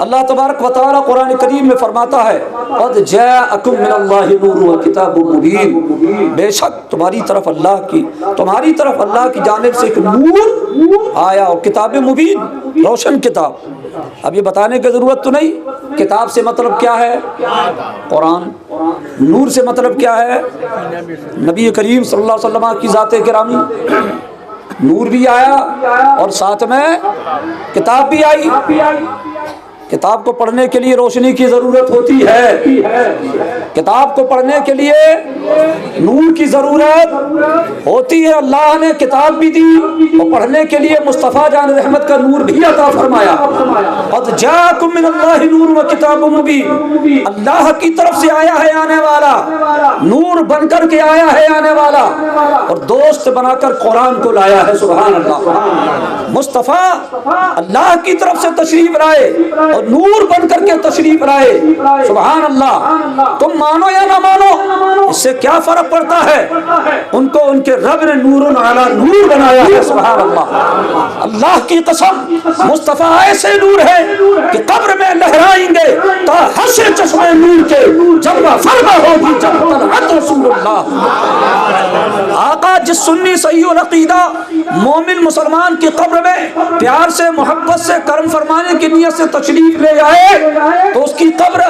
اللہ تبارک و تعالی قرآن کریم میں فرماتا ہے قد جاءکم من اللہ نور و کتاب مبین، بے شک تمہاری طرف اللہ کی جانب سے ایک نور آیا اور کتاب مبین، روشن کتاب۔ اب یہ بتانے کی ضرورت تو نہیں کتاب سے مطلب کیا ہے، قرآن، نور سے مطلب کیا ہے، نبی کریم صلی اللہ علیہ وسلم کی ذات گرامی۔ نور بھی آیا اور ساتھ میں کتاب بھی آئی۔ کتاب کو پڑھنے کے لیے روشنی کی ضرورت ہوتی ہے، کتاب کو پڑھنے کے لیے نور کی ضرورت ہوتی ہے۔ اللہ نے کتاب بھی دی اور پڑھنے کے لیے مصطفیٰ جان رحمت کا نور بھی عطا فرمایا۔ قد جاءکم من اللہ نور و کتاب مبین، اللہ کی طرف سے آیا ہے آنے والا، نور بن کر کے آیا ہے آنے والا، اور دوست بنا کر قرآن کو لایا ہے۔ سبحان اللہ، مصطفیٰ اللہ کی طرف سے تشریف لائے اور نور بن کر کے تشریف لائے۔ سبحان اللہ، تم مانو یا نہ مانو، اس سے کیا فرق پڑتا ہے، ان کو ان کے رب نے نور علی نور بنایا ہے۔ سبحان اللہ، اللہ کی قسم مصطفیٰ ایسے نور ہے کہ قبر میں لہرائیں گے تا حشر چشمے نور کے جلوہ فرما ہوگی جب طلعت رسول اللہ۔ آقا جس سنی صحیح العقیدہ مومن مسلمان کی قبر میں پیار سے محبت سے کرم فرمانے کی نیت سے تشریف لے آئے تو اس کی قبر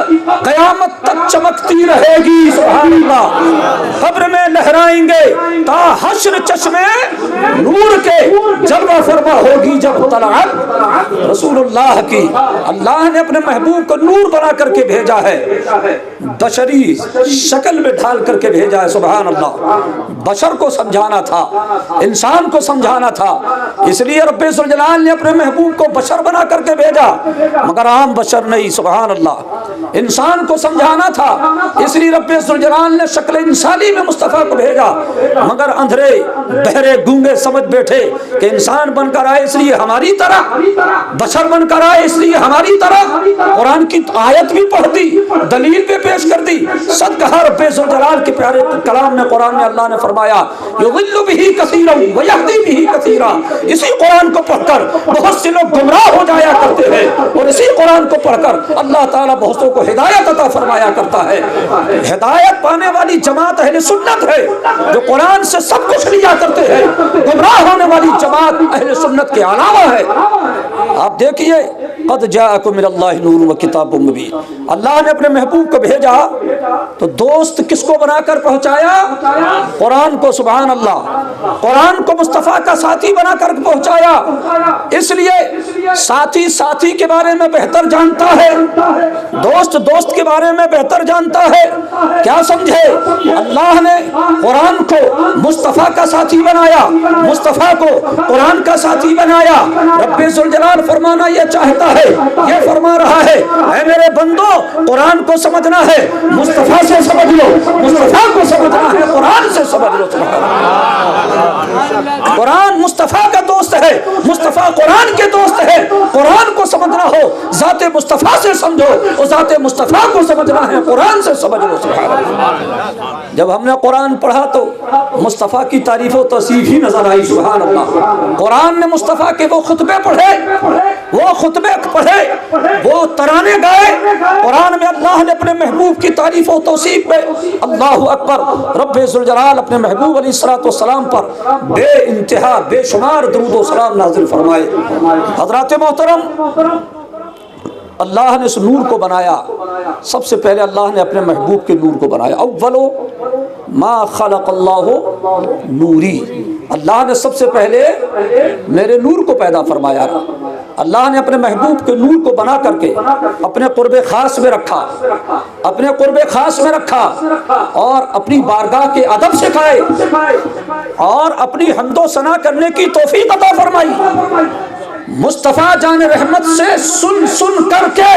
قیامت تک چمکتی رہے گی۔ سبحان اللہ، قبر میں لہرائیں گے تا حشر چشمے نور کے جلوہ فرما ہوگی جب طلعت رسول اللہ کی۔ اللہ نے اپنے محبوب کو نور بنا کر کے بھیجا ہے، بشری شکل میں ڈھال کر کے بھیجا ہے۔ سبحان اللہ، بشر کو سمجھانا تھا، انسان کو سمجھانا تھا، اس لیے رب ذوالجلال نے اپنے محبوب کو بشر بنا کر کے بھیجا، مگر عام بشر نہیں۔ سبحان اللہ، انسان کو سمجھانا تھا، اس لیے رب ذوالجلال نے شکل انسانی میں مصطفیٰ کو بھیجا، مگر اندھرے بہرے گونگے سمجھ بیٹھے کہ انسان بن کر آئے اس لیے ہماری طرح، بشر بن کر آئے اس لیے ہماری طرح۔ قرآن کی آیت بھی پڑھ دی، دلیل بھی پیش کر دی، صدقہ رب ذوالجلال کے پیارے کلام میں قرآن میں اللہ نے فرمایا یضل بہ کثیرا ویہدی بہ کثیرا۔ اسی قرآن کو پڑھ کر بہت سے لوگ گمراہ ہو جایا کرتے ہیں، اور اسی قرآن کو پڑھ کر اللہ تعالیٰ بہتوں کو ہدایت عطا فرمایا کرتا ہے۔ ہدایت پانے والی جماعت اہل سنت ہے جو قرآن سے سب کچھ لیا کرتے ہیں، گمراہ ہونے والی جماعت اہل سنت کے علاوہ ہے۔ آپ دیکھیے قد جاءکم من اللہ نور و کتاب مبین، اللہ نے اپنے محبوب کو بھیجا تو دوست کس کو بنا کر پہنچایا، قرآن کو۔ سبحان اللہ، قرآن کو مصطفیٰ کا ساتھی بنا کر پہنچایا، اس لیے ساتھی ساتھی کے بارے میں بہتر جانتا ہے، دوست دوست کے بارے میں بہتر جانتا ہے۔ کیا سمجھے، اللہ نے قرآن کو مصطفیٰ کا ساتھی بنایا، مصطفیٰ کو قرآن کا ساتھی بنایا۔ رب ذوالجلال فرمانا یہ چاہتا ہے، یہ فرما رہا ہے اے میرے بندو قرآن کو سمجھنا ہے مصطفیٰ سے سمجھ لو، مصطفیٰ کو سمجھنا ہے قرآن سے سمجھ لو۔ قرآن مصطفیٰ کا دوست ہے، مصطفیٰ قرآن کے دوست ہے۔ قرآن کو سمجھنا ہو ذات مصطفیٰ سے سمجھو، اور ذات مصطفیٰ کو سمجھنا ہے قرآن سے سمجھ لو۔ جب ہم نے قرآن پڑھا تو مصطفیٰ کی تعریف و توصیف ہی نظر آئی۔ سبحان اللہ، قرآن نے مصطفیٰ کے وہ خطبے پڑھے، وہ خطبے پڑھے، وہ ترانے گائے۔ قرآن میں اللہ نے اپنے محبوب کی تعریف و توصیف میں اللہ اکبر، رب ذوالجلال اپنے محبوب علیہ الصلوۃ والسلام پر بے انتہا بے شمار درود و سلام نازل فرمائے۔ حضرات محترم، اللہ نے اس نور کو بنایا، سب سے پہلے اللہ نے اپنے محبوب کے نور کو بنایا۔ اولو ما خلق اللہ نوری، اللہ نے سب سے پہلے میرے نور کو پیدا فرمایا۔ اللہ نے اپنے محبوب کے نور کو بنا کر کے اپنے قرب خاص میں رکھا، اپنے قرب خاص میں رکھا، اور اپنی بارگاہ کے ادب سکھائے، اور اپنی حمد و ثنا کرنے کی توفیق عطا فرمائی۔ مصطفیٰ جان رحمت سے سن سن کر کے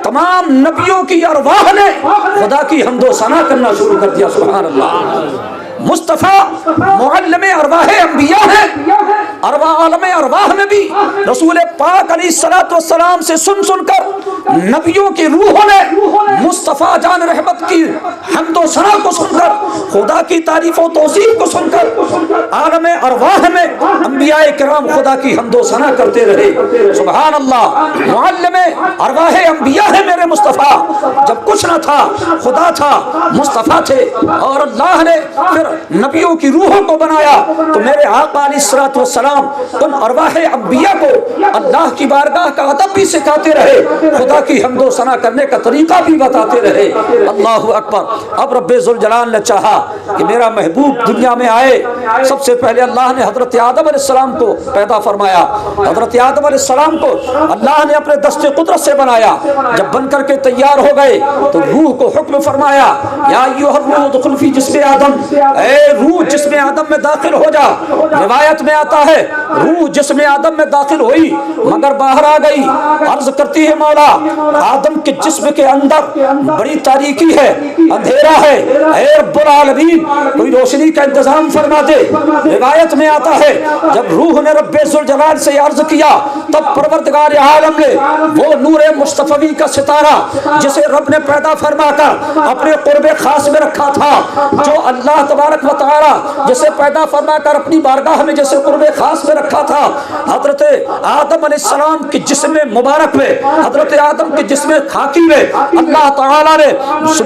تمام نبیوں کی ارواح نے خدا کی حمد و ثنا کرنا شروع کر دیا۔ سبحان اللہ، مصطفیٰ معلم ارواح انبیاء ہے، عالم ارواح میں بھی رسول پاک علیہ الصلوۃ والسلام سے سن سن کر نبیوں کی روحوں نے مصطفیٰ جان رحمت کی حمد و ثنا کو سن کر، خدا کی تعریف و توصیف کو سن کر عالم ارواح میں انبیاء کرام خدا کی حمد و ثنا کرتے رہے۔ سبحان اللہ، معلم ارواح انبیاء ہے میرے مصطفیٰ۔ جب کچھ نہ تھا خدا تھا، مصطفیٰ تھے، اور اللہ نے پھر نبیوں کی روحوں کو بنایا، تو میرے آقا علیہ الصلوۃ والسلام ان ارواح انبیاء کو اللہ کی بارگاہ کا ادب بھی سکھاتے رہے، خدا کی حمد و ثنا کرنے کا طریقہ بھی بتاتے رہے۔ اللہ اکبر۔ اب رب ذوالجلال نے چاہا کہ میرا محبوب دنیا میں آئے۔ سب سے پہلے اللہ نے حضرت آدم علیہ السلام کو پیدا فرمایا۔ حضرت آدم علیہ السلام کو اللہ نے اپنے دست قدرت سے بنایا۔ جب بن کر کے تیار ہو گئے تو روح کو حکم فرمایا، یا ایھا الروح ادخل فی جسم آدم، اے روح جسم آدم میں داخل ہو جا۔ روایت میں آتا ہے روح جسم آدم میں داخل ہوئی مگر باہر آ گئی۔ عرض کرتی ہے مولا آدم کے جسم کے اندر بڑی تاریکی ہے، اندھیرا ہے، اے رب العالمین کوئی روشنی کا انتظام فرما دے۔ روایت میں آتا ہے جب روح نے رب ذوالجلال سے عرض کیا تب پروردگار عالم نے وہ نور مصطفی کا ستارہ جسے رب نے پیدا فرما کر اپنے قرب خاص میں رکھا تھا، جو اللہ تبارک و تعالی جسے پیدا فرما کر اپنی بارگاہ میں جسے قرب خاص میں رکھا تھا، حضرت آدم علیہ السلام کے جسم مبارک میں، حضرت آدم کے جسم خاکی میں اللہ تعالی نے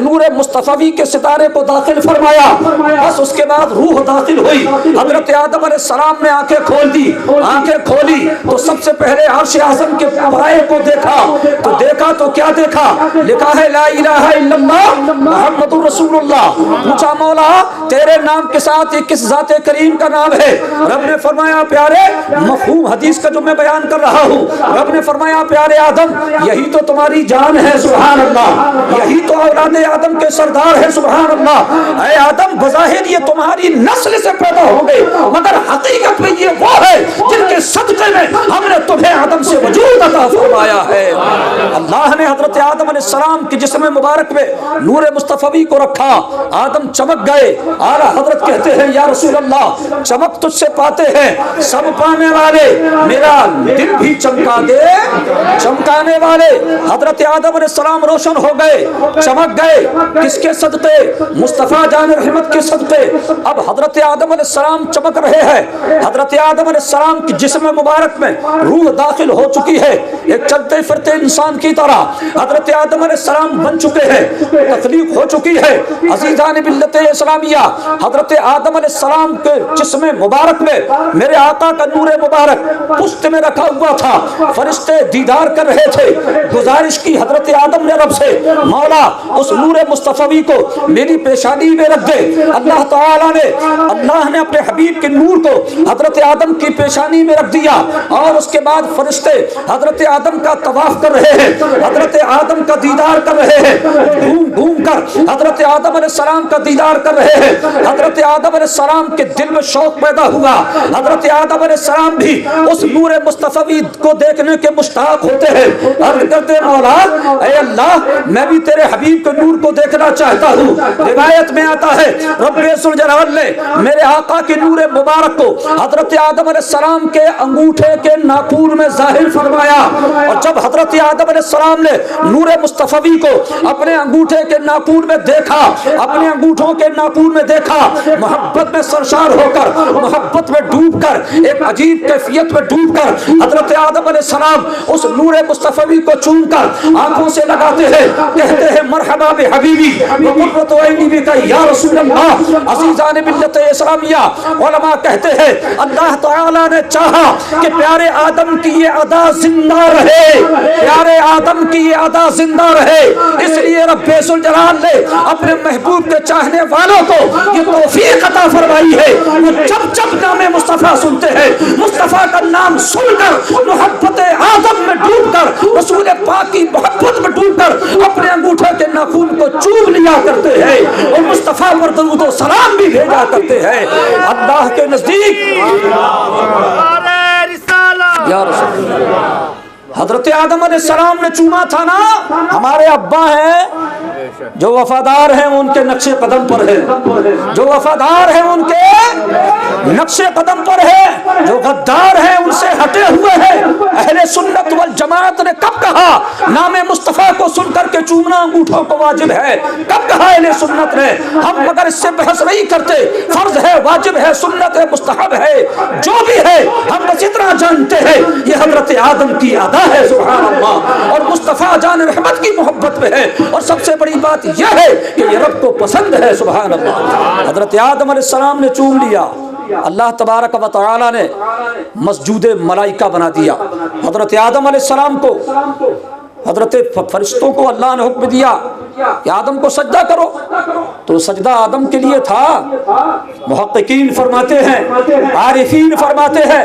نور مصطفی کے ستارے کو داخل فرمایا۔ بس اس کے بعد روح داخل ہوئی۔ حضرت آدم علیہ السلام نے آنکھیں کھول دی۔ آنکھیں کھولی تو سب سے پہلے عرش اعظم کے پائے کو دیکھا تو کیا دیکھا؟ لکھا ہے لا الہ الا اللہ محمد رسول اللہ۔ پوچھا مولا تیرے نام کے ساتھ یہ کس ذات کریم کا نام ہے؟ رب نے فرمایا پیارے، مفہوم حدیث کا جو میں بیان کر رہا ہوں، رب نے فرمایا پیارے آدم یہی تو تمہاری جان ہے، سبحان اللہ، یہی تو اولاد آدم کے سردار ہے، سبحان اللہ۔ اے آدم بظاہر یہ تمہاری نسل سے پیدا ہو گئے مگر حقیقت میں یہ وہ ہے جن کے صدقے میں ہم نے تمہیں آدم سے وجود عطا فرمایا ہے۔ اللہ نے حضرت آدم علیہ السلام کے جسم مبارک میں نور مصطفی کو رکھا۔ آدم چمک گئے۔ اعلیٰ حضرت کہتے ہیں یا رسول اللہ چمک تجھ سے پاتے ہیں سب پانے والے، میرا دل بھی چمکا دے چمکانے والے۔ حضرت آدم علیہ السلام روشن ہو گئے، چمک گئے، کس کے صدقے؟ مصطفیٰ جان رحمت کے صدقے۔ اب حضرت آدم علیہ السلام چمک رہے ہیں۔ حضرت آدم علیہ السلام کی جسم مبارک میں روح داخل ہو چکی ہے، ایک چلتے پھرتے انسان کی طرح حضرت آدم علیہ السلام بن چکے ہیں، تخلیق ہو چکی ہے۔ عزیزان ملت اسلامیہ، حضرت آدم علیہ السلام کے جسم مبارک میں میرے آقا کا نور مبارک پشت میں رکھا ہوا تھا، فرشتے دیدار کر رہے تھے۔ گزارش کی حضرت آدم نے رب سے، مولا اس نور مصطفی کو میری پیشانی میں رکھ دے۔ اللہ تعالی نے اپنے حبیب کے نور کو حضرت آدم کی پیشانی میں رکھ دیا، اور اس کے بعد فرشتے حضرت آدم کا طواف کر رہے ہیں، حضرت آدم کا دیدار کر رہے ہیں، گھوم گھوم کر حضرت آدم علیہ السلام کا دیدار کر رہے ہیں۔ حضرت آدم علیہ السلام کے دل میں شوق پیدا ہوا، حضرت آدم علیہ السلام بھی اس نور مصطفی کو دیکھنے کے مشتاق ہوتے ہیں۔ عرض کرتے ہیں مولا اے اللہ میں بھی تیرے حبیب کے نور کو دیکھنا چاہتا ہوں۔ روایت میں آتا ہے رب ذوالجلال نے میرے آقا کے نور مبارک کو حضرت آدم علیہ السلام کے انگوٹھے کے ناخون میں ظاہر فرمایا، اور جب حضرت آدم علیہ السلام نے نور مصطفی کو اپنے انگوٹھے کے ناخون میں دیکھا، اپنے انگوٹھوں کے ناخون میں دیکھا، محبت میں سرشار ہو کر، محبت میں ڈوب کر، ایک عجیب کیفیت میں ڈوب کر حضرت آدم علیہ السلام اس نور مصطفی کو چوم کر آنکھوں سے لگاتے ہیں، کہتے ہیں مرحبا بحبیبی وقرۃ عینی بک یا رسول اللہ۔ عزیزان ملت اسلامیہ، علماء کہتے ہیں اللہ تعالی نے چاہا کہ پیارے آدم کی یہ ادا زندہ رہے، پیارے آدم کی یہ ادا زندہ رہے، اس لیے رب ذوالجلال نے اپنے محبوب کے چاہنے والوں کو یہ توفیق عطا فرمائی ہے، وہ جب جب نام مصطفیٰ سنتے ہیں، مصطفیٰ کا نام سن کر محبت آدم میں ڈوب کر، رسول پاک کی محبت میں ڈوب کر اپنے انگوٹھے کے ناخون کو چوم لیا کرتے ہیں، اور مصطفیٰ پر درود و سلام بھی بھیجا کرتے ہیں۔ اللہ کے نزدیک یا رسول اللہ، حضرت آدم علیہ السلام نے چوما تھا نا، ہمارے ابا ہیں جو وفادار ہیں ان کے نقش قدم پر ہے، جو وفادار ہیں ان کے نقش قدم پر ہے، جو غدار ہیں ان سے ہٹے ہوئے ہیں۔ اہل سنت والجماعت نے کب کہا نام مصطفیٰ کو سن کر کے چومنا انگوٹھوں کو واجب ہے؟ کب کہا اہل سنت نے؟ ہم مگر اس سے بحث نہیں کرتے، فرض ہے، واجب ہے، سنت ہے، مستحب ہے، جو بھی ہے ہم بس اتنا جانتے ہیں یہ حضرت آدم کی ادا ہے، سبحان اللہ، اور مصطفیٰ جان رحمت کی محبت میں ہے، اور سب سے بڑی بات یہ ہے کہ یہ رب کو پسند ہے، سبحان اللہ۔ حضرت آدم علیہ السلام نے چوم لیا، اللہ تبارک و تعالی نے مسجود ملائکہ بنا دیا۔ حضرت آدم علیہ السلام کو، حضرت فرشتوں کو اللہ نے حکم دیا کہ آدم کو سجدہ کرو، تو سجدہ آدم کے لیے تھا؟ محققین فرماتے ہیں، عارفین فرماتے ہیں،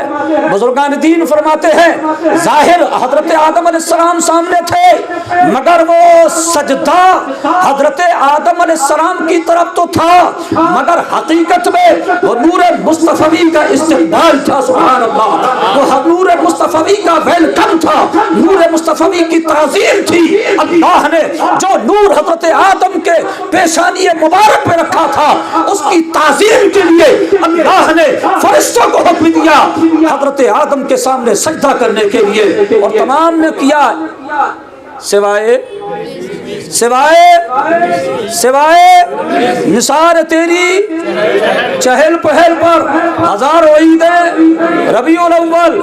بزرگان دین فرماتے ہیں ظاہر حضرت آدم علیہ السلام سامنے تھے، مگر وہ سجدہ حضرت آدم علیہ السلام کی طرف تو تھا، مگر حقیقت میں وہ نور مصطفی کا استقبال تھا، سبحان اللہ، وہ نور مصطفی کا ویلکم تھا، نور مصطفی کی تعظیم تھی۔ اللہ نے جو نور حضرت آدم کے پیشانی مبارک میں رکھا تھا اس کی تعظیم کے لیے اللہ نے فرشتوں کو حکم دیا حضرت آدم کے سامنے سجدہ کرنے کے لیے، اور تمام نے کیا سوائے نثار تیری چہل پہل پر ہزاروں عیدیں ربیع الاول،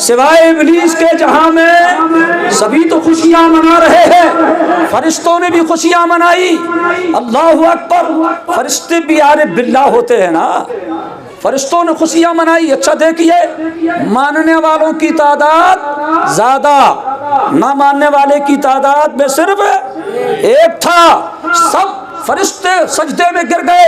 سوائے ابلیس کے جہاں میں سبھی تو خوشیاں منا رہے ہیں، فرشتوں نے بھی خوشیاں منائی، اللہ اکبر، فرشتے بھی عارف باللہ ہوتے ہیں نا، فرشتوں نے خوشیاں منائی۔ اچھا دیکھیے، ماننے والوں کی تعداد زیادہ، نہ ماننے والے کی تعداد میں صرف ایک تھا، سب فرشتے سجدے میں گر گئے۔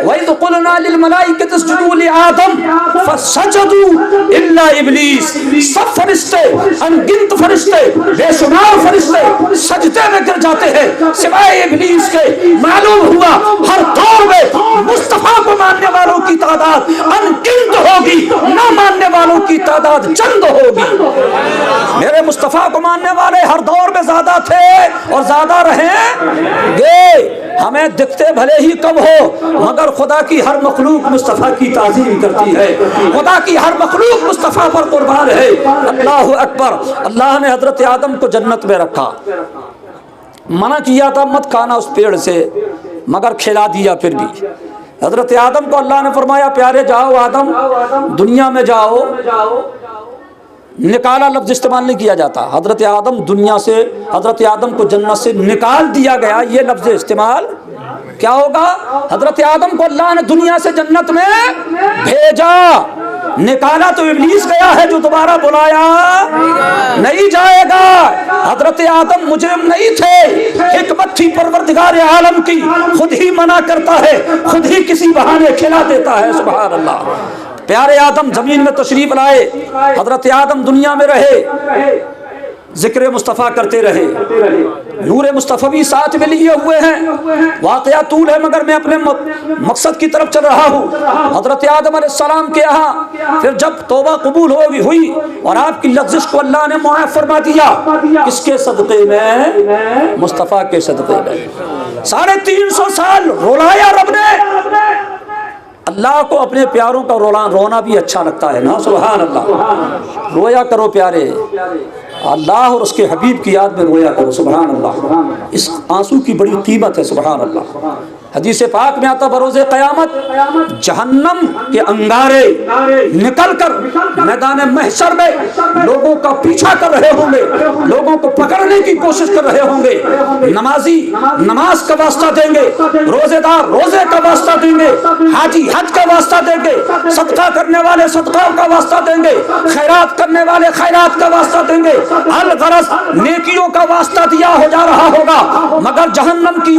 وَإِذْ قُلْنَا لِلْمَلَائِكَةِ اسْجُدُوا لِآدَمَ فَسَجَدُوا إِلَّا إِبْلِيسَ، سب فرشتے، انگنت فرشتے، بے شمار فرشتے سجدے میں گر جاتے ہیں سوائے ابلیس کے۔ معلوم ہوا ہر دور میں مصطفیٰ کو ماننے والوں کی تعداد انگنت ہوگی، نہ ماننے والوں کی تعداد چند ہوگی۔ میرے مصطفیٰ کو ماننے والے ہر دور میں زیادہ تھے اور زیادہ رہیں گے، ہمیں دکھتے بھلے ہی کم ہو، مگر خدا کی ہر مخلوق مصطفیٰ کی تعظیم کرتی ہے، خدا کی ہر مخلوق مصطفیٰ پر قربان ہے۔ اللہ اکبر۔ اللہ نے حضرت آدم کو جنت میں رکھا، منع کیا تھا مت کھانا اس پیڑ سے، مگر کھلا دیا پھر بھی۔ حضرت آدم کو اللہ نے فرمایا پیارے جاؤ آدم، دنیا میں جاؤ، نکالا لفظ استعمال نہیں کیا جاتا، حضرت آدم دنیا سے، حضرت آدم کو جنت سے نکال دیا گیا، یہ لفظ استعمال کیا ہوگا؟ حضرت آدم کو اللہ نے دنیا سے جنت میں بھیجا، نکالا تو ابلیس گیا ہے جو دوبارہ بلایا نہیں جائے گا۔ حضرت آدم مجرم نہیں تھے، حکمت تھی پروردگار عالم کی، خود ہی منع کرتا ہے، خود ہی کسی بہانے کھلا دیتا ہے، سبحان اللہ۔ پیارے آدم زمین میں تشریف لائے، حضرت آدم دنیا میں رہے، ذکر مصطفیٰ کرتے رہے، نور مصطفی ساتھ میں لیے ہوئے ہیں۔ واقعہ طول ہے مگر میں اپنے مقصد کی طرف چل رہا ہوں۔ حضرت آدم علیہ السلام کے یہاں پھر جب توبہ قبول ہوئی اور آپ کی لغزش کو اللہ نے معاف فرما دیا، کس کے صدقے میں؟ مصطفیٰ کے صدقے میں۔ 350 سال رولایا رب نے۔ اللہ کو اپنے پیاروں کا رونا بھی اچھا لگتا ہے نا، سبحان اللہ۔ رویا کرو پیارے، اللہ اور اس کے حبیب کی یاد میں رویا کرو، سبحان اللہ۔ اس آنسو کی بڑی قیمت ہے، سبحان اللہ۔ حدیث پاک میں آتا بروز قیامت جہنم کے انگارے نکل کر میدان محشر میں لوگوں کا پیچھا کر رہے ہوں گے، لوگوں کو پکڑنے کی کوشش کر رہے ہوں گے۔ نمازی نماز کا واسطہ دیں گے، روزے دار روزے کا واسطہ دیں گے، حاجی حج کا واسطہ دیں گے، صدقہ کرنے والے صدقہ کا واسطہ دیں گے، خیرات کرنے والے خیرات کا واسطہ دیں گے، الغرض نیکیوں کا واسطہ دیا ہو جا رہا ہوگا، مگر جہنم کی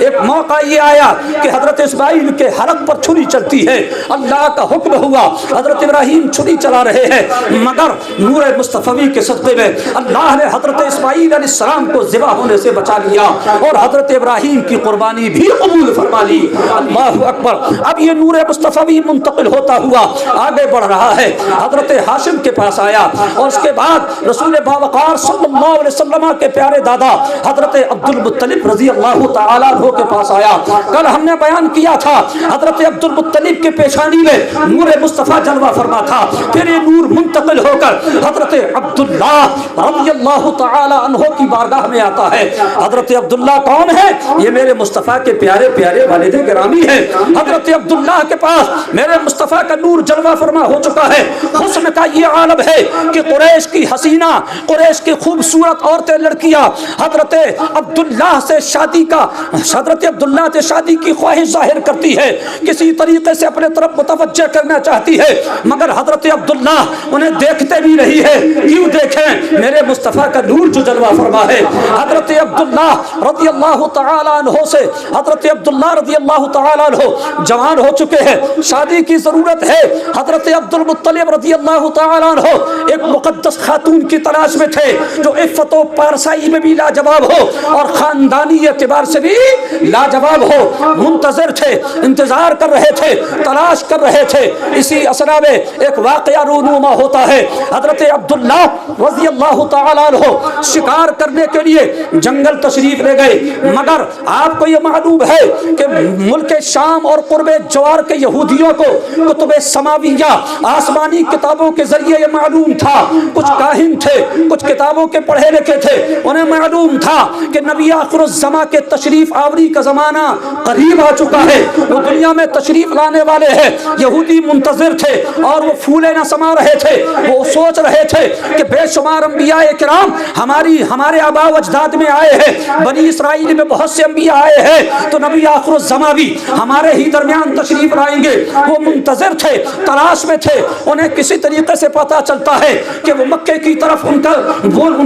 ایک موقع یہ آیا کہ حضرت اسماعیل کے حلق پر چھری چلتی ہے، اللہ کا حکم ہوا، حضرت ابراہیم چھری چلا رہے ہیں، مگر نور مصطفی کے صدقے میں اللہ نے حضرت اسماعیل علیہ السلام کو ذبح ہونے سے بچا لیا اور حضرت ابراہیم کی قربانی بھی قبول فرما لی۔ اللہ اکبر۔ اب یہ نور مصطفی منتقل ہوتا ہوا آگے بڑھ رہا ہے، حضرت ہاشم کے پاس آیا اور اس کے بعد رسول باوقار صلی اللہ علیہ وسلم کے پیارے دادا حضرت عبد المطلب رضی اللہ تعالیٰ عنہ کے پاس آیا۔ کل ہم نے بیان کیا تھا حضرت عبد المطلب کے پیشانی میں نور مصطفیٰ جلوہ فرما تھا، پھر یہ نور منتقل ہو کر حضرت عبداللہ رضی اللہ تعالیٰ عنہ کی بارگاہ میں آتا ہے۔ حضرت عبداللہ کون ہے؟ یہ میرے مصطفیٰ کے پیارے پیارے والد گرامی ہیں۔ حضرت عبداللہ کے پاس میرے مصطفیٰ کا نور جلوہ فرما ہو چکا ہے، حسن کا یہ عالم ہے کہ قریش کی حسینہ، قریش کی خوبصورت عورتیں لڑکیاں حضرت عبداللہ سے شادی کا، حضرت عبداللہ سے شادی کی خواہش ظاہر کرتی ہے، کسی طریقے سے اپنے طرف متوجہ کرنا چاہتی ہے، مگر حضرت عبداللہ انہیں دیکھتے بھی نہیں ہے۔ کیوں دیکھیں؟ میرے مصطفیٰ کا نور جو جلوہ فرما ہے۔ حضرت عبداللہ رضی اللہ تعالیٰ عنہ سے، حضرت عبداللہ رضی اللہ تعالیٰ عنہ جوان ہو چکے ہیں، شادی کی ضرورت ہے۔ حضرت عبد المطلب رضی اللہ تعالیٰ عنہ ایک مقدس خاتون کی تلاش میں تھے جو عفت و پارسائی میں بھی لاجواب ہو اور خاندانی اعتبار سے بھی لاجواب ہو۔ منتظر تھے، انتظار کر رہے تھے، تلاش کر رہے تھے۔ اسی اسنا میں ایک واقعہ رونما ہوتا ہے۔ حضرت عبداللہ رضی اللہ تعالیٰ عنہ شکار کرنے کے لیے جنگل تشریف لے گئے، مگر آپ کو یہ معلوم ہے کہ ملک شام اور قرب جوار کے یہودیوں کو کتب سماویہ آسمانی کتابوں کے ذریعے یہ معلوم تھا، کچھ کاہن تھے، کچھ کتابوں کے پڑھے لکھے تھے، انہیں معلوم تھا کہ نبی آخر الزماں کے تشریف آوری کا زمانہ قریب آ چکا ہے، وہ دنیا میں تشریف لانے والے ہیں۔ یہودی منتظر تھے اور وہ پھولے نہ سما رہے تھے، وہ سوچ رہے تھے کہ بے شمار انبیاء کرام ہمارے آباء و اجداد میں آئے ہیں، بنی اسرائیل میں بہت سے انبیاء آئے ہیں، تو نبی آخر الزماں بھی ہمارے ہی درمیان تشریف لائیں گے۔ وہ منتظر تھے، تلاش میں تھے۔ انہیں کسی طریقے سے پتا چلتا ہے کہ وہ مکے کی طرف ان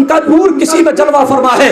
کا نور کسی میں جلوہ فرما ہے۔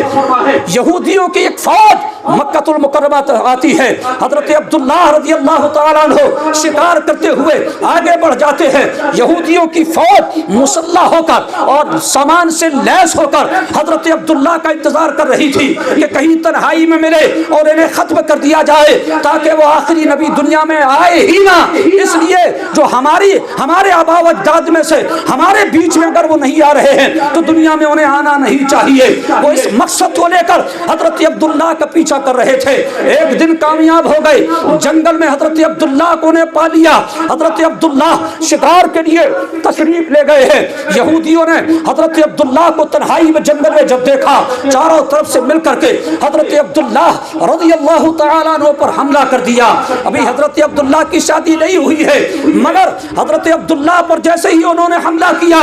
یہودیوں کی ایک فوج مکہ المکرمہ آتی ہے، حضرت عبداللہ رضی اللہ تعالیٰ عنہ شکار کرتے ہوئے آگے بڑھ جاتے ہیں۔ یہودیوں کی فوج مسلح ہو کر اور سامان سے لیس ہو کر حضرت عبداللہ کا انتظار کر رہی تھی کہ کہیں تنہائی میں ملے اور انہیں ختم کر دیا جائے تاکہ وہ آخری نبی دنیا میں آئے ہی نہ۔ اس لیے جو ہمارے آباء و اجداد میں سے ہمارے بیچ میں اگر وہ نہیں آ رہے ہیں تو دنیا میں انہیں آنا نہیں چاہیے۔ وہ اس مقصد کو لے کر حضرت عبداللہ کا پیچھا کر رہے تھے۔ ایک دن کامیاب ہو گئے، جنگل میں حضرت عبداللہ کو نے پا لیا۔ حضرت عبداللہ شکار کے لیے تشریف لے گئے ہیں۔ یہودیوں نے حضرت عبداللہ کو تنہائی میں جنگل میں جب دیکھا، چاروں طرف سے مل کر کے حضرت عبداللہ رضی اللہ تعالیٰ عنہ پر حملہ کر دیا۔ ابھی حضرت عبداللہ کی شادی نہیں ہوئی ہے، مگر حضرت عبداللہ پر جیسے ہی انہوں نے حملہ کیا،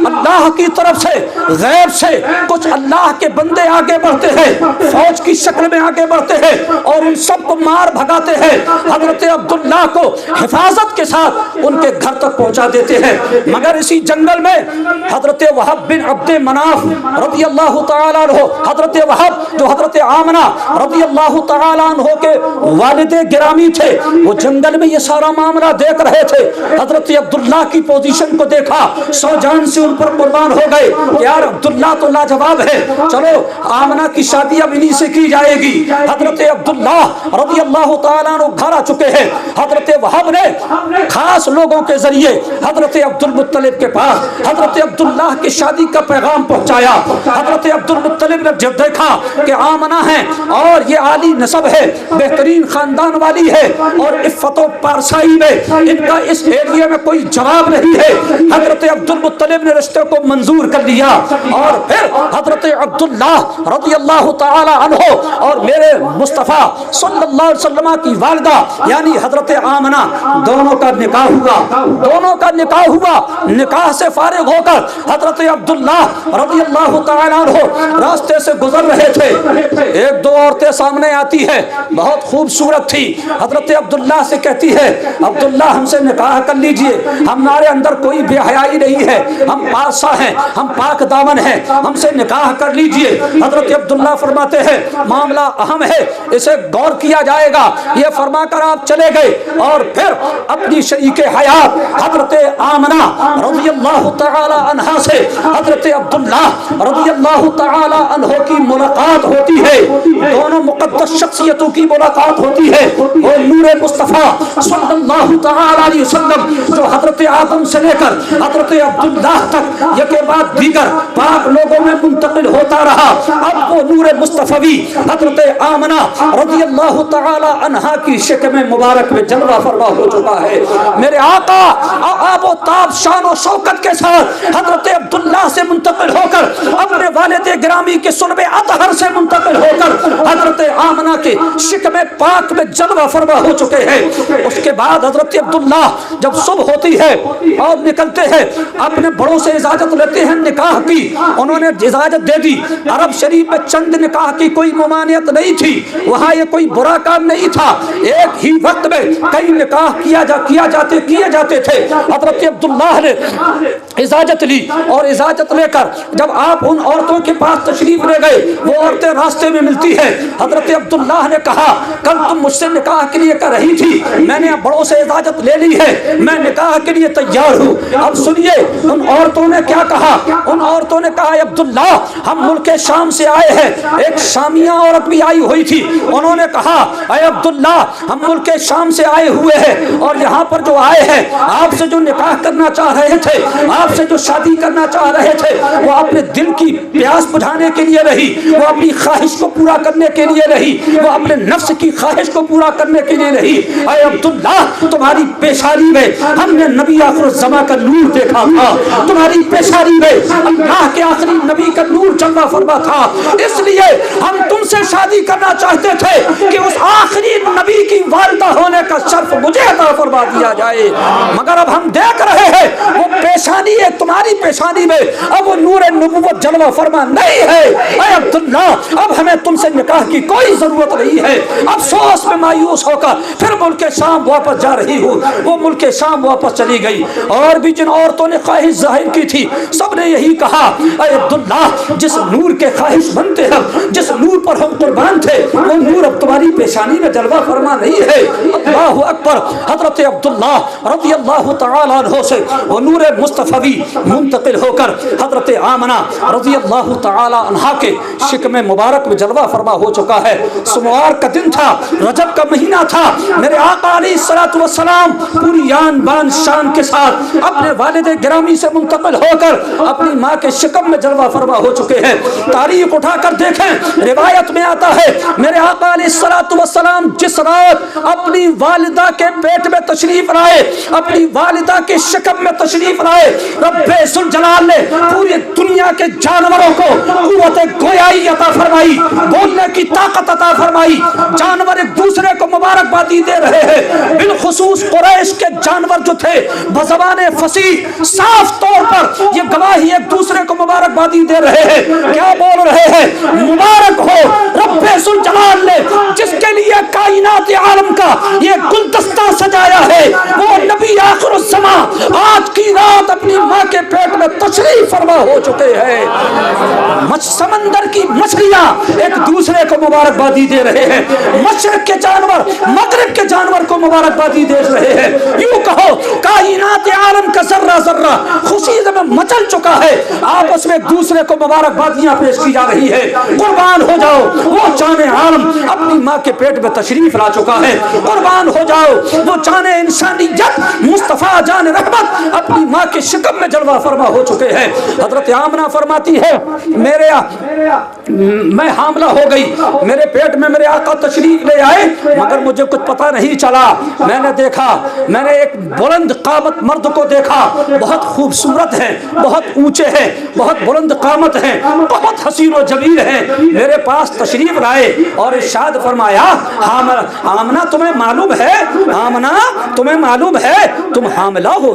اللہ کی طرف سے غیب سے کچھ اللہ کے بندے آگے بڑھتے ہیں، فوج کی شکل میں آگے بڑھتے ہیں اور ان سب کو مار بھگاتے ہیں۔ حضرت عبداللہ کو حفاظت کے ساتھ ان کے گھر تک پہنچا دیتے ہیں۔ مگر اسی جنگل میں حضرت وہب بن عبد مناف رضی اللہ تعالیٰ عنہ، حضرت وہب جو حضرت آمنہ رضی اللہ تعالیٰ عنہ کے والد گرامی تھے، وہ جنگل میں یہ سارا معاملہ دیکھ رہے تھے۔ حضرت عبداللہ کی پوزیشن کو دیکھا، سو جان سے ان پر قربان ہو گئے۔ یار عبداللہ تو لاجواب ہے، چلو آمنہ کی شادی اب انہی سے کی جائے گی۔ حضرت عبداللہ رضی اللہ تعالیٰ عنہ گھر آ چکے ہیں۔ حضرت وہب نے خاص لوگوں کے ذریعے حضرت عبد المطلب کے پاس حضرت عبداللہ کی شادی کا پیغام پہنچایا۔ حضرت عبد المطلب نے جب دیکھا کہ آمنہ ہے اور یہ عالی نسب ہے، بہترین خاندان والی ہے اور عفت و پارسائی میں ان کا اس ایریا میں کوئی جواب نہیں ہے، حضرت عبد المطلب نے رشتے کو منظور کر لیا۔ اور پھر حضرت عبداللہ رضی اللہ تعالی عنہ اور میرے مصطفیٰ صلی اللہ علیہ وسلم کی والدہ یعنی حضرت آمنہ، دونوں کا نکاح ہوا، دونوں کا نکاح ہوا۔ نکاح سے فارغ ہو کر حضرت عبداللہ رضی اللہ تعالی عنہ راستے سے گزر رہے تھے، ایک دو عورتیں سامنے آتی ہے، بہت خوبصورت تھی۔ حضرت عبداللہ سے کہتی ہے عبداللہ ہم سے نکاح کر لیجئے، ہمارے اندر کوئی بے حیائی نہیں ہے، ہم پارسا ہیں، ہم پاک دامن ہیں، ہم سے نکاح کر لیجئے۔ حضرت عبداللہ فرماتے ہیں معاملہ اہم ہے، اسے غور کیا جائے گا، یہ فرما کر آپ چلے گئے اور پھر اپنی شریک حیات حضرت آمنہ رضی اللہ تعالی عنہا سے حضرت عبداللہ رضی اللہ تعالی عنہ کی ملاقات ہوتی ہے، دونوں مقدس شخصیتوں کی ملاقات ہوتی ہے۔ وہ نور مصطفیٰ صلی اللہ تعالی علیہ وسلم جو حضرت آدم سے لے کر حضرت عبداللہ تک یہ کے بعد دیگر پاک لوگوں میں منتقل ہوتا رہا، اب وہ نور مصطفی حضرت آمنہ رضی اللہ تعالی عنہا کی شکم مبارک میں جلوہ فرما ہو چکا ہے۔ میرے آقا آب و تاب شان و شوکت کے ساتھ حضرت عبداللہ سے منتقل ہو کر اپنے والد گرامی کے صلب اطہر سے منتقل ہو کر حضرت آمنہ کے شکم پاک میں جلوہ فرما ہو چکے ہیں۔ اس کے بعد حضرت عبداللہ جب صبح ہوتی ہے اور نکلتے ہیں، اپنے بڑوں سے اجازت لیتے ہیں نکاح کی، انہوں نے اجازت دے دی۔ عرب شریف میں چند نکاح کی کوئی ممانعت نہیں تھی، وہاں یہ کوئی برا کام نہیں تھا، ایک ہی وقت میں کئی نکاح کیے جاتے تھے۔ حضرت عبداللہ نے اجازت لی اور اجازت لے کر جب آپ ان عورتوں کے پاس تشریف لے گئے، وہ عورتیں راستے میں ملتی ہیں۔ حضرت عبداللہ نے کہا کل تم مجھ سے نکاح کے لیے کر رہی تھی، میں نے بڑوں سے اجازت لے لی ہے، میں نکاح کے لیے تیار ہوں۔ اب سنیے ان عورتوں نے کیا کہا۔ ان عورتوں نے کہا عبداللہ ہم ملک شام سے آئے ہیں، ایک شامیہ عورت بھی آئی ہوئی تھی، انہوں نے کہا اے عبداللہ ہم ملک شام سے آئے ہوئے ہیں اور یہاں پر جو آئے ہیں آپ سے جو نکاح کرنا چاہ رہے تھے، آپ سے جو شادی کرنا چاہ رہے تھے، وہ اپنے دل کی پیاس بجھانے کے لیے رہی، وہ اپنی خواہش کو پورا کرنے کے لیے رہی، وہ اپنے نفس کی خواہش کو پورا کرنے کے لیے رہی۔ اے عبداللہ تمہاری پیشانی میں ہم نے نبی آخر الزمان کا نور دیکھا تھا، تمہاری پیشانی میں اللہ کے آخری نبی کا نور جلوہ فرما تھا، اس لیے ہم تم سے شادی کرنا چاہتے تھے کہ اس آخری نبی کی والدہ ہونے کا شرف مجھے عطا فرما دیا جائے، مگر اب ہم دیکھ رہے ہیں وہ پیشانی ہے تمہاری پیشانی میں اب وہ نور نبوت جلوہ فرما نہیں ہے۔ اے عبداللہ اب ہمیں تم سے نکاح کی کوئی ضرورت نہیں ہے۔ افسوس میں مایوس ہو کر پھر ملک شام واپس جا رہی ہوں۔ وہ ملک شام واپس چلی گئی اور بھی جن عورتوں نے خواہش ظاہر کی تھی سب نے یہی کہا اے عبداللہ جس نور کے خواہش بنتے ہم، جس نور پر ہم قربان تھے، وہ نور اب تمہاری پیشانی میں جلوہ فرما نہیں ہے۔ اللہ اکبر۔ حضرت عبداللہ رضی اللہ تعالی عنہ سے وہ نور مصطفی منتقل ہو کر حضرت آمنہ رضی اللہ تعالی عنہا کے شکم مبارک میں جلوہ فرما ہو چکا ہے۔ سموار کا دن تھا، رجب کا مہینہ تھا، میرے آقا علیہ الصلوۃ والسلام پوری آن بان شان کے ساتھ اپنے والد گرامی سے منتقل ہو کر اپنی ماں کے شکم میں جلوہ فرما ہو چکے ہیں۔ تاریخ اٹھا کر دیکھیں، روایت میں آتا ہے میرے آقا علیہ الصلوۃ والسلام جس رات اپنی والدہ کے پیٹ میں تشریف لائے، اپنی والدہ کے شکم میں تشریف لائے، رب ذوالجلال نے پوری دنیا کے جانوروں کو قوت گویائی عطا فرمائی، بولنے کی طاقت عطا فرمائی، جانور ایک دوسرے کو مبارکبادی دے رہے ہیں، بالخصوص قریش کے جانور جو تھے بزبان فصیح صاف طور پر یہ گواہی ایک دوسرے کو مبارکبادی دے رہے ہیں، کیا بول رہے ہیں؟ مبارک ہو رب ذوالجلال نے جس کے لیے کائنات عالم کا یہ گلدستہ سجایا ہے، وہ نبی آخر الزمان آج کی رات اپنی ماں کے پیٹ میں تشریف فرما ہو چکے ہیں۔ سمندر کی مچھلیاں ایک دوسرے کو مبارکبادی دے رہے ہیں، مشرق کے جانور مغرب کے جانور کو مبارکبادی دے رہے ہیں، یوں کہو کائنات عالم کا ذرہ ذرہ خوشی میں مچل چکا ہے، آپس میں ایک دوسرے کو مبارکبادیاں پیش کی جا رہی ہے۔ قربان ہو جاؤ، وہ جان عالم اپنی ماں کے پیٹ میں تشریف لا چکا ہے، قربان ہو جاؤ، وہ جان انسانیت مصطفیٰ جان رحمت اپنی ماں کے شکم میں جلوہ فرما ہو چکے ہیں۔ حضرت آمنہ فرماتی ہے میں حاملہ ہو گئی، میرے پیٹ میں میرے آقا تشریف لے آئے مگر مجھے کچھ پتہ نہیں چلا، میں نے دیکھا، میں نے ایک بلند قامت مرد کو دیکھا، بہت خوبصورت ہے، بہت اونچے ہیں، بہت بلند قامت ہیں، بہت حسین و جمیل ہیں، میرے پاس تشریف لائے اور ارشاد فرمایا آمنہ تمہیں معلوم ہے، آمنہ تمہیں معلوم ہے تم حاملہ ہو؟